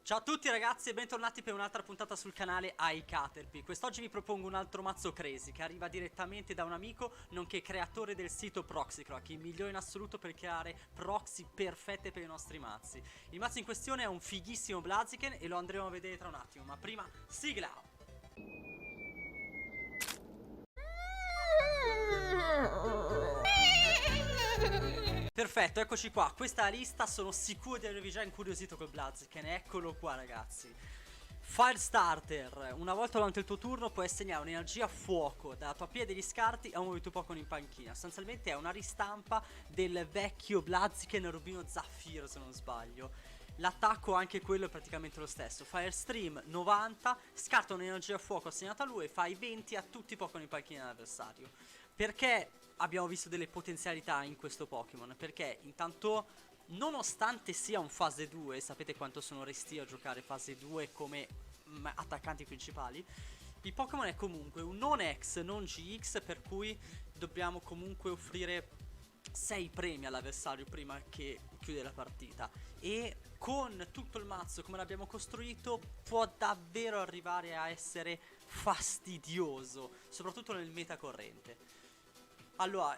Ciao a tutti ragazzi e bentornati per un'altra puntata sul canale iCaterpie. Quest'oggi vi propongo un altro mazzo crazy che arriva direttamente da un amico nonché creatore del sito Proxycrack, il migliore in assoluto per creare proxy perfette per i nostri mazzi. Il mazzo in questione è un fighissimo Blaziken e lo andremo a vedere tra un attimo, ma prima sigla! Perfetto, eccoci qua, questa è la lista, sono sicuro di avervi già incuriosito col Blaziken, eccolo qua ragazzi. Firestarter, una volta durante il tuo turno puoi assegnare un'energia a fuoco dalla tua pila degli scarti a uno dei tuoi Pokémon in panchina. Sostanzialmente è una ristampa del vecchio Blaziken Rubino Zaffiro se non sbaglio. L'attacco anche quello è praticamente lo stesso. Firestream 90, scarta un'energia a fuoco assegnata a lui e fai 20 a tutti i Pokémon in panchina dell'avversario. Perché abbiamo visto delle potenzialità in questo Pokémon? Perché intanto, nonostante sia un fase 2, sapete quanto sono resti a giocare fase 2 come attaccanti principali, il Pokémon è comunque un non X, non GX, per cui dobbiamo comunque offrire 6 premi all'avversario prima che chiude la partita. E con tutto il mazzo come l'abbiamo costruito può davvero arrivare a essere fastidioso, soprattutto nel meta corrente. Allora,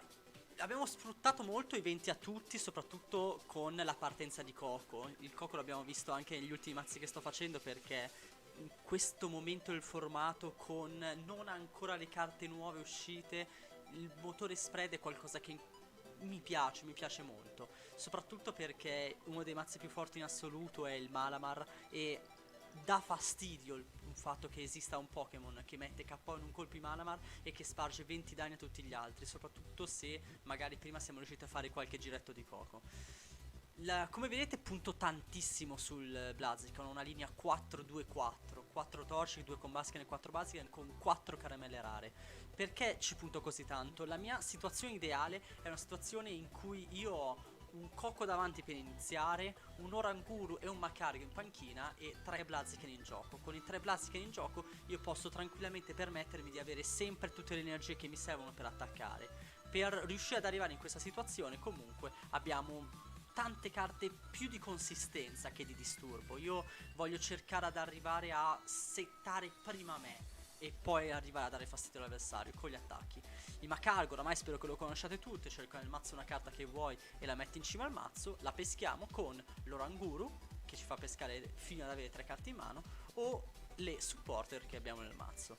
abbiamo sfruttato molto i 20 a tutti, soprattutto con la partenza di Coco. Il Coco l'abbiamo visto anche negli ultimi mazzi che sto facendo, perché in questo momento del formato, con non ancora le carte nuove uscite, il motore spread è qualcosa che mi piace molto. Soprattutto perché uno dei mazzi più forti in assoluto è il Malamar e dà fastidio il fatto che esista un Pokémon che mette KO in un colpo in Malamar e che sparge 20 danni a tutti gli altri, soprattutto se magari prima siamo riusciti a fare qualche giretto di Coco. Come vedete punto tantissimo sul Blaziken, una linea 4-2-4, 4 Torchic, 2 Combusken e 4 Blaziken con 4 caramelle rare. Perché ci punto così tanto? La mia situazione ideale è una situazione in cui io ho un Coco davanti per iniziare, un Oranguru e un Magcargo in panchina e 3 Blaziken in gioco. Con i 3 Blaziken in gioco io posso tranquillamente permettermi di avere sempre tutte le energie che mi servono per attaccare. Per riuscire ad arrivare in questa situazione comunque abbiamo tante carte più di consistenza che di disturbo. Io voglio cercare ad arrivare a settare prima me e poi arrivare a dare fastidio all'avversario con gli attacchi. Il Magcargo oramai spero che lo conosciate tutti, cerca nel mazzo una carta che vuoi e la metti in cima al mazzo, la peschiamo con l'Oranguru che ci fa pescare fino ad avere 3 carte in mano o le supporter che abbiamo nel mazzo.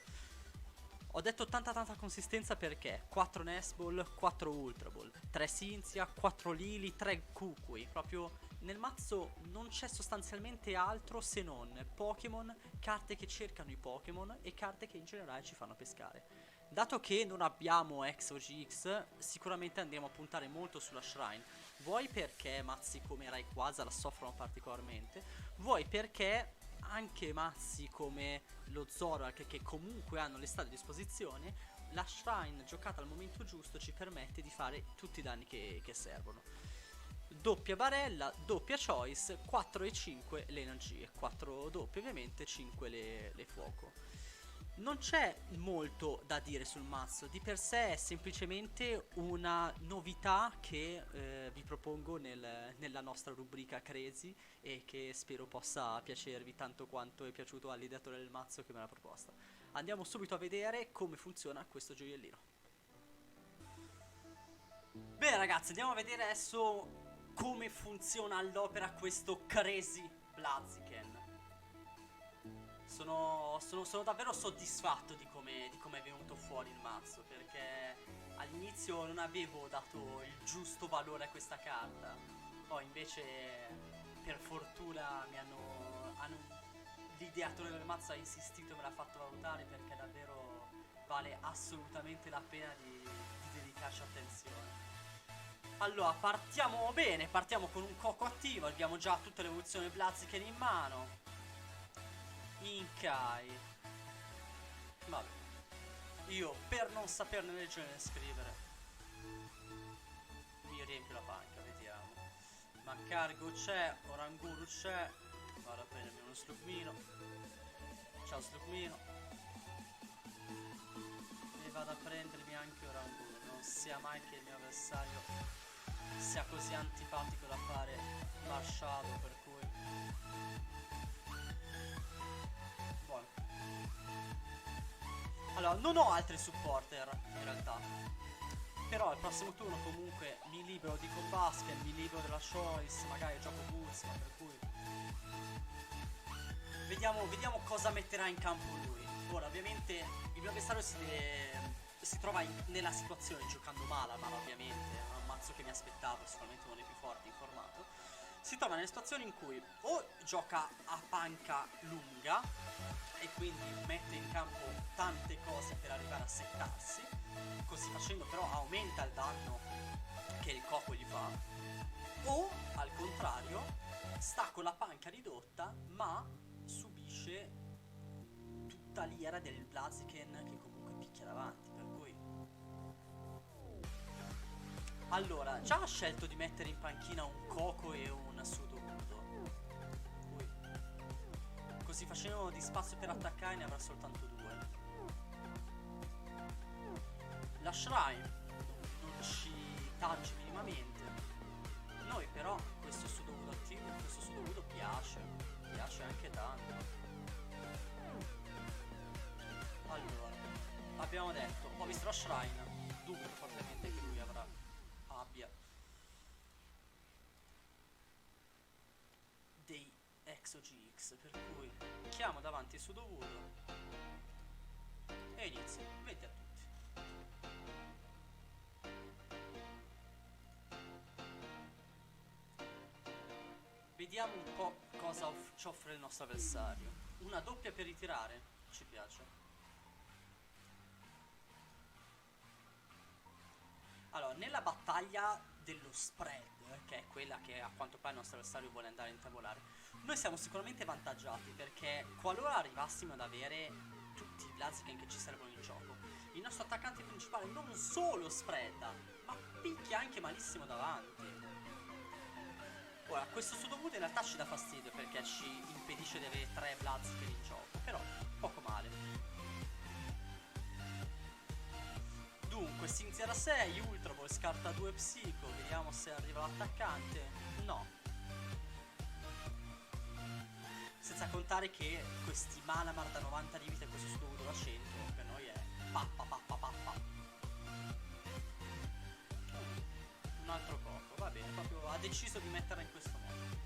Ho detto tanta consistenza perché 4 Nestball, 4 Ultra Ball, 3 Cynthia, 4 Lily, 3 Kukui. Proprio nel mazzo non c'è sostanzialmente altro se non Pokémon, carte che cercano i Pokémon e carte che in generale ci fanno pescare. Dato che non abbiamo X o GX, sicuramente andremo a puntare molto sulla Shrine. Vuoi perché mazzi come Rayquaza la soffrono particolarmente, vuoi perché anche mazzi come lo Zoroark che comunque hanno l'estate a disposizione, la Shrine giocata al momento giusto ci permette di fare tutti i danni che servono. Doppia barella, doppia choice, 4 e 5 le energie, 4 doppie ovviamente, 5 le fuoco. Non c'è molto da dire sul mazzo, di per sé è semplicemente una novità che vi propongo nella nostra rubrica Crazy e che spero possa piacervi tanto quanto è piaciuto all'ideatore del mazzo che me l'ha proposta. Andiamo subito a vedere come funziona questo gioiellino. Bene ragazzi, andiamo a vedere adesso come funziona all'opera questo Crazy Blaziken. Sono davvero soddisfatto di come è venuto fuori il mazzo, perché all'inizio non avevo dato il giusto valore a questa carta. Poi invece per fortuna l'ideatore del mazzo ha insistito e me l'ha fatto valutare, perché davvero vale assolutamente la pena di dedicarci attenzione. Allora, partiamo bene, partiamo con un Coco attivo, abbiamo già tutte le evoluzioni Blaziken in mano. Inkai. Vabbè. Io per non saperne leggere né scrivere mi riempio la panca, vediamo. Magcargo c'è, Oranguru c'è. Vado a prendermi uno Slugmino. Ciao Slugmino. E vado a prendermi anche Oranguru. Non sia mai che il mio avversario sia così antipatico da fare Marshadow, per cui Allora, non ho altri supporter in realtà. Però al prossimo turno comunque mi libero di Basket, mi libero della Choice, magari gioco Pulsma, per cui vediamo cosa metterà in campo lui. Ora ovviamente il mio avversario si trova nella situazione giocando male ovviamente, è un mazzo che mi aspettavo, sicuramente uno dei più forti in formato. Si trova nella situazione in cui o gioca a panca lunga e quindi mette in campo tante cose per arrivare a settarsi, così facendo però aumenta il danno che il Coco gli fa, o al contrario sta con la panca ridotta ma subisce tutta l'ira del Blaziken che comunque picchia davanti, per cui allora già ha scelto di mettere in panchina un Coco e un Sudowoodo, così facendo di spazio per attaccare ne avrà soltanto 2. La Shrine non ci tange minimamente. Noi però questo Sudowoodo attivo, questo Sudowoodo piace anche tanto. Allora, abbiamo detto, ho visto la Shrine, dubito fortemente che lui abbia dei Exo GX, per cui chiamo davanti Sudowoodo e inizio, vedi a tutti. Vediamo un po' cosa ci offre il nostro avversario. Una doppia per ritirare, ci piace. Allora, nella battaglia dello spread, che è quella che a quanto pare il nostro avversario vuole andare a intavolare, noi siamo sicuramente vantaggiati, perché qualora arrivassimo ad avere tutti i Blaziken che ci servono in gioco, il nostro attaccante principale non solo spreada, ma picchia anche malissimo davanti. Ora, questo Sudowoodo in realtà ci dà fastidio perché ci impedisce di avere 3 Blaziken in gioco, però poco male. Dunque, Cynthia da 6, Ultra Ball scarta 2 Psico, vediamo se arriva l'attaccante. No. Senza contare che questi Malamar da 90 di vita e questo Sudowoodo da 100 per noi è pappa. Un altro Coco, va bene, proprio ha deciso di metterla in questo modo.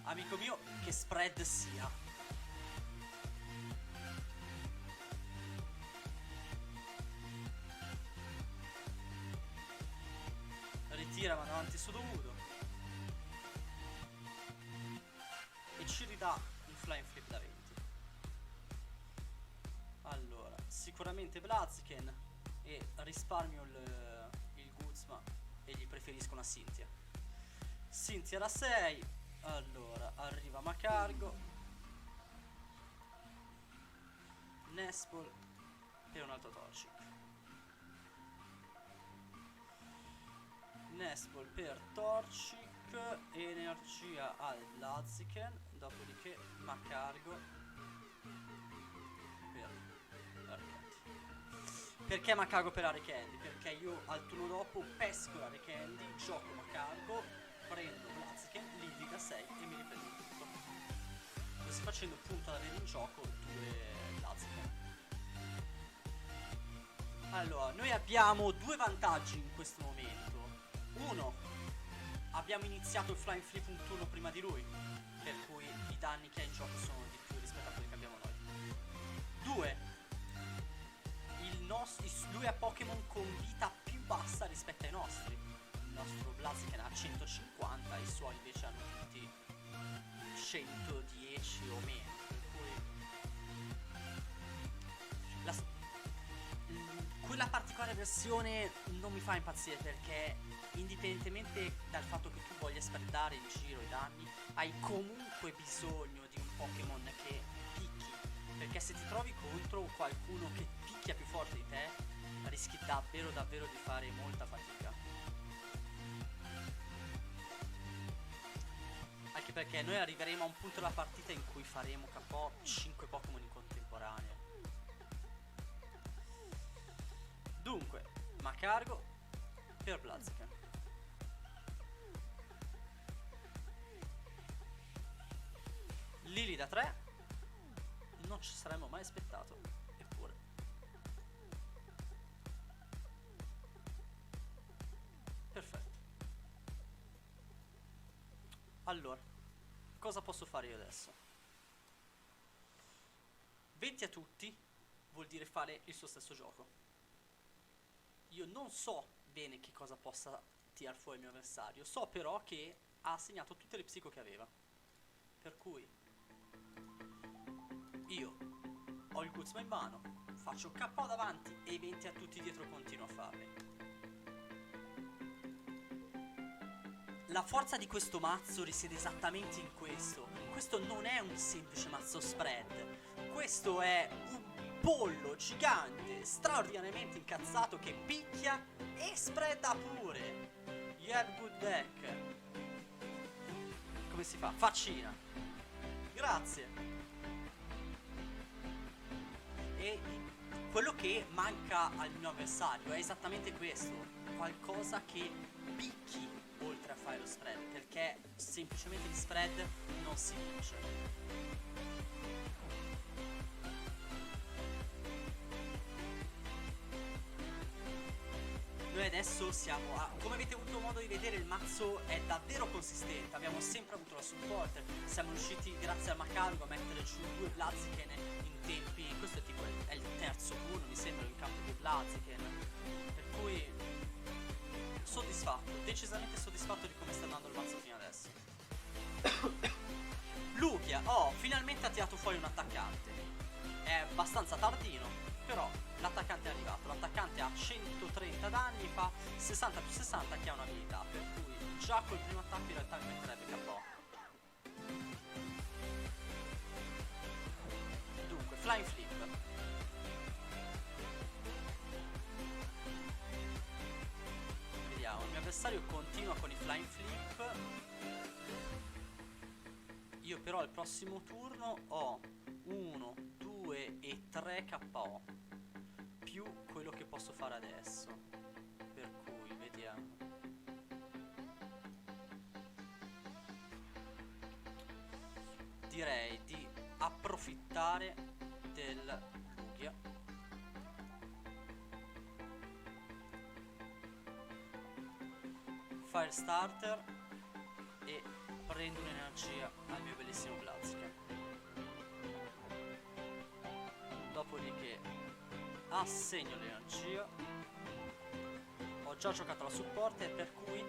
Amico mio, che spread sia. Ritira, ma davanti Sudowoodo e ci ridà un Flying Flip da 20. Allora, sicuramente Blaziken, e risparmio il Guzma e gli preferisco una Cynthia. Cynthia da 6. Allora, arriva Macargo, Nespol e un altro Torchic. Nespol per Torchic, energia al Blaziken, dopodiché Macargo per Aricandy. Perché Macargo per Aricandy? Perché io al turno dopo pesco l'Aricandy, gioco Macargo, prendo Blaziken, Lily da 6 e mi riprendo tutto. Così facendo punto ad avere in gioco 2 Blaziken. Allora, noi abbiamo 2 vantaggi in questo momento. Uno, abbiamo iniziato il Flying Flip un turno prima di lui, per cui i danni che ha in gioco sono di più rispetto a quelli che abbiamo noi. 2, lui ha Pokémon con vita più bassa rispetto ai nostri. Il nostro Blaziken ha 150, i suoi invece hanno tutti 110 o meno, per cui quella particolare versione non mi fa impazzire, perché indipendentemente dal fatto che tu voglia spreadare in giro i danni, hai comunque bisogno di un Pokémon che picchi, perché se ti trovi contro qualcuno che picchia più forte di te, rischi davvero di fare molta fatica. Anche perché noi arriveremo a un punto della partita in cui faremo KO 5 Pokémon in contemporanea. Dunque, Macargo per Blaziken. Lily da 3. Non ci saremmo mai aspettato, eppure. Allora, cosa posso fare io adesso? 20 a tutti vuol dire fare il suo stesso gioco. Io non so bene che cosa possa tirar fuori il mio avversario, so però che ha segnato tutte le psico che aveva. Per cui io ho il Guzma in mano, faccio KO davanti e i 20 a tutti dietro continuo a farli. La forza di questo mazzo risiede esattamente in questo. Questo non è un semplice mazzo spread. Questo è un pollo gigante, straordinariamente incazzato, che picchia e spreada pure. You have good deck. Come si fa? Faccina. Grazie. E quello che manca al mio avversario è esattamente questo. Qualcosa che picchi oltre a fare lo spread, perché semplicemente di spread non si vince. Noi adesso siamo a, come avete avuto modo di vedere, il mazzo è davvero consistente, abbiamo sempre avuto la supporter, siamo riusciti grazie al Macago a mettere giù 2 Blaziken in tempi, questo è tipo è il terzo turno mi sembra in campo di Blaziken, per cui soddisfatto, decisamente soddisfatto di come sta andando il mazzo fino adesso. Lugia, finalmente ha tirato fuori un attaccante, è abbastanza tardino, però l'attaccante è arrivato, l'attaccante ha 130 danni, fa 60 più 60 che ha un'abilità, per cui già col primo attacco in realtà mi metterebbe KO. Dunque, Flying Flip. Vediamo, il mio avversario continua con i Flying Flip. Io però al prossimo turno ho 1, 2 e 3 KO più quello che posso fare adesso, per cui vediamo. Direi di approfittare del Lugia Firestarter e prendo un'energia al mio bellissimo Blaziken. Dopodiché assegno l'energia. Ho già giocato la supporter, per cui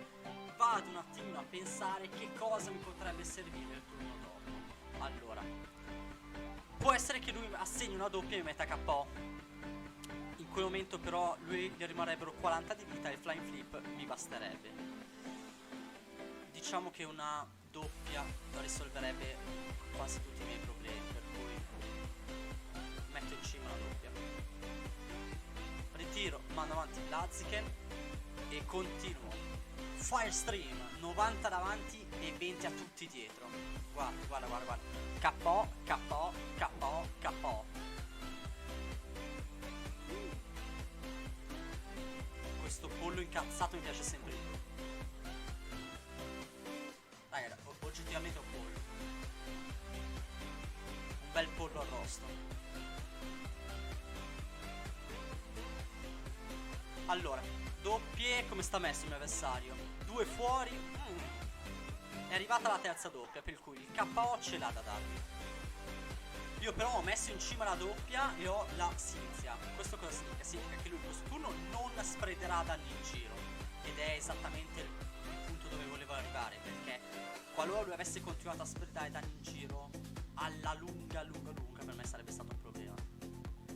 vado un attimino a pensare che cosa mi potrebbe servire il turno dopo. Allora, può essere che lui assegni una doppia e mi metta KO. In quel momento però lui gli rimarrebbero 40 di vita e il Flying Flip mi basterebbe. Diciamo che una doppia risolverebbe quasi tutti i miei problemi, per cui metto in cima una doppia. Ritiro, mando avanti Blaziken e continuo. Firestream, 90 davanti e 20 a tutti dietro. Guarda, guarda, guarda, guarda. KO, KO, KO, KO. Questo pollo incazzato mi piace sempre di più. Raga, oggettivamente è un pollo. Un bel pollo arrosto. Allora, doppie, come sta messo il mio avversario? 2 fuori. È arrivata la terza doppia, per cui il KO ce l'ha da darmi. Io però ho messo in cima la doppia e ho la Silenzia. Questo cosa significa? Significa che lui questo turno non spreaderà danni in giro. Ed è esattamente il punto dove volevo arrivare, perché qualora lui avesse continuato a spreadare danni in giro, alla lunga per me sarebbe stato un problema.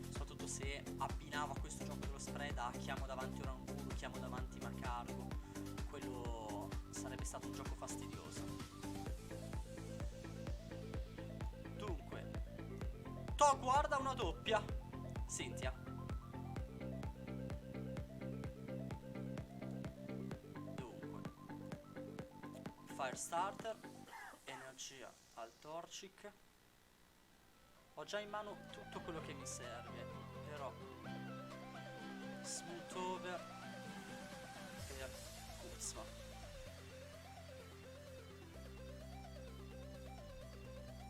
Soprattutto se abbinava questo gioco dello spread a chiamo davanti Oranguru, chiamo davanti Macargo, quello sarebbe stato un gioco fastidioso. Dunque, guarda una doppia Cynthia. Dunque, Firestarter, energia al Torchic. Ho già in mano tutto quello che mi serve, però Smooth Over per Kuzma.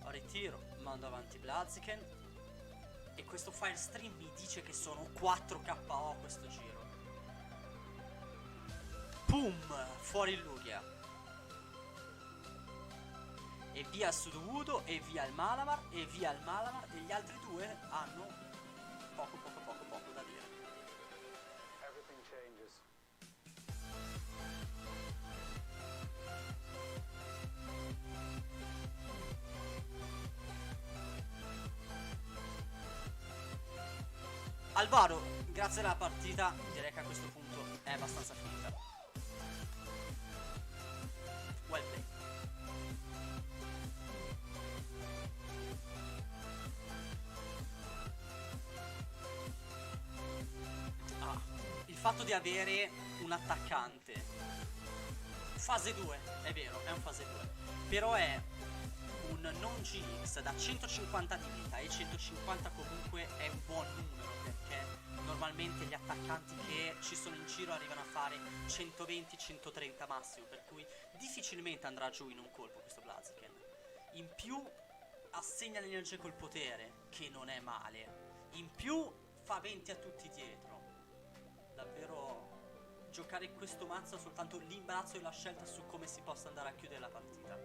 Ritiro, mando avanti Blaziken e questo Firestream mi dice che sono 4 KO questo giro. Pum! Fuori il Lugia. E via il Sudowoodo, e via il Malamar, e via il Malamar, e gli altri due hanno poco da dire. Everything changes. Alvaro, grazie alla partita, direi che a questo punto è abbastanza finita. Well played. Il fatto di avere un attaccante fase 2, è vero, è un fase 2, però è un non GX da 150 di vita, e 150 comunque è un buon numero, perché normalmente gli attaccanti che ci sono in giro arrivano a fare 120-130 massimo, per cui difficilmente andrà giù in un colpo questo Blaziken. In più assegna l'energia col potere, che non è male, in più fa 20 a tutti dietro. Davvero giocare questo mazzo ha soltanto l'imbarazzo e la scelta su come si possa andare a chiudere la partita.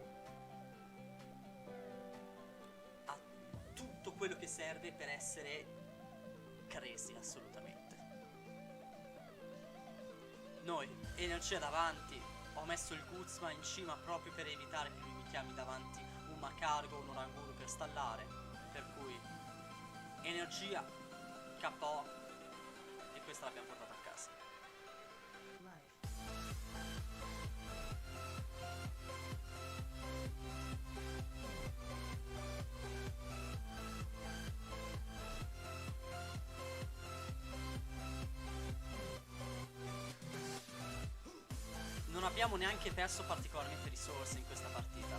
Ha tutto quello che serve per essere crazy, assolutamente. Noi, energia davanti, ho messo il Guzma in cima proprio per evitare che lui mi chiami davanti un Macargo o un Oranguru per stallare, per cui energia, KO, e questa l'abbiamo portata a casa. Non abbiamo neanche perso particolarmente risorse in questa partita.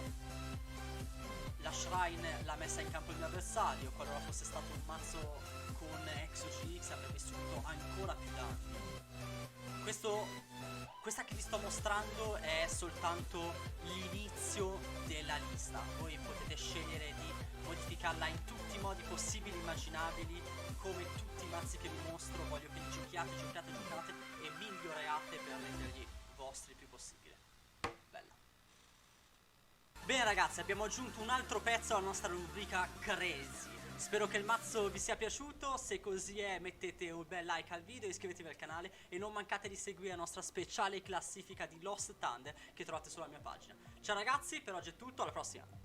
La Shrine l'ha messa in campo il mio avversario, qualora fosse stato un mazzo con Exo GX avrebbe subito ancora più danni. Questa che vi sto mostrando è soltanto l'inizio della lista. Voi potete scegliere di modificarla in tutti i modi possibili e immaginabili, come tutti i mazzi che vi mostro. Voglio che li giochiate e migliorate per renderli vostri il più possibile. Bella. Bene ragazzi, abbiamo aggiunto un altro pezzo alla nostra rubrica Crazy. Spero che il mazzo vi sia piaciuto, se così è mettete un bel like al video, iscrivetevi al canale e non mancate di seguire la nostra speciale classifica di Lost Thunder che trovate sulla mia pagina. Ciao ragazzi, per oggi è tutto, alla prossima!